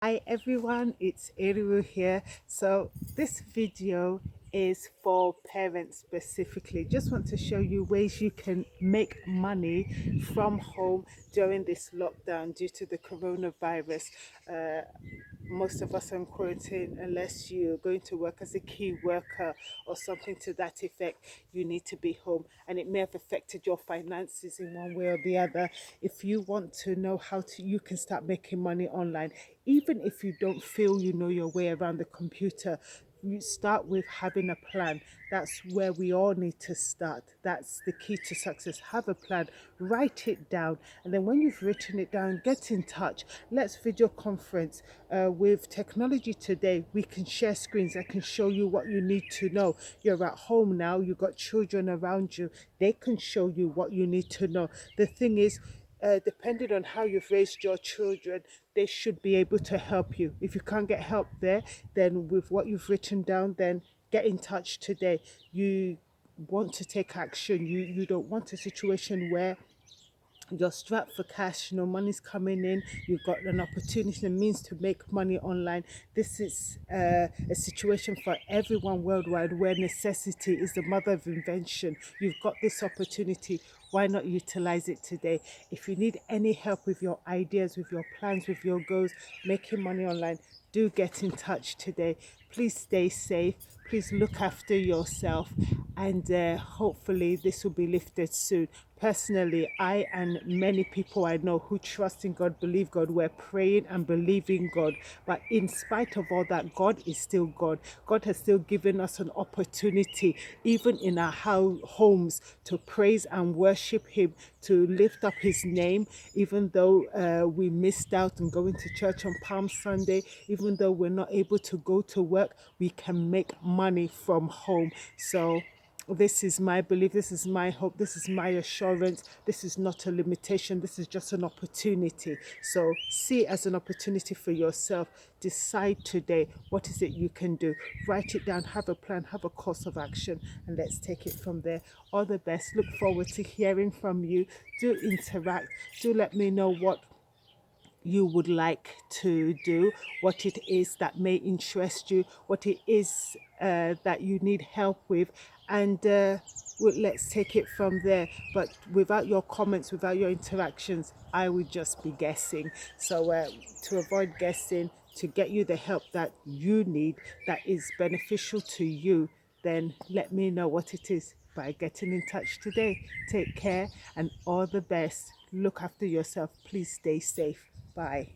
Hi everyone, it's Eriru here. So this video is for parents specifically. Just want to show you ways you can make money from home during this lockdown due to the coronavirus. Uh, most of us are in quarantine unless you're going to work as a key worker or something to that effect. You need to be home, and it may have affected your finances in one way or the other. If you want to know how to you can start making money online, even if you don't feel you know your way around the computer, you start with having a plan. That's where we all need to start. That's the key to success. Have a plan, write it down, and then when you've written it down, get in touch. Let's video conference. With technology today, we can share screens. I can show you what you need to know. You're at home now, you've got children around you, they can show you what you need to know. The thing is, depending on how you've raised your children, they should be able to help you. If you can't get help there, then with what you've written down, then get in touch today. You want to take action. You don't want a situation where you're strapped for cash, no money's coming in, you've got an opportunity and means to make money online. This is a situation for everyone worldwide where necessity is the mother of invention. You've got this opportunity. Why not utilize it today? If you need any help with your ideas, with your plans, with your goals, making money online, do get in touch today. Please stay safe. Please look after yourself, and hopefully this will be lifted soon. Personally, I and many people I know who trust in God, believe God, we're praying and believing God. But in spite of all that, God is still God. God has still given us an opportunity, even in our homes, to praise and worship Him, to lift up His name, even though we missed out on going to church on Palm Sunday, even though we're not able to go to work, we can make money from home. So this is my belief, this is my hope, this is my assurance. This is not a limitation, this is just an opportunity. So see it as an opportunity for yourself. Decide today what is it you can do. Write it down, have a plan, have a course of action, and let's take it from there. All the best. Look forward to hearing from you. Do interact. Do let me know what you would like to do, what it is that may interest you, what it is that you need help with, and let's take it from there. But without your comments, without your interactions, I would just be guessing. So to avoid guessing, to get you the help that you need, that is beneficial to you, then let me know what it is by getting in touch today. Take care and all the best. Look after yourself. Please stay safe. Bye.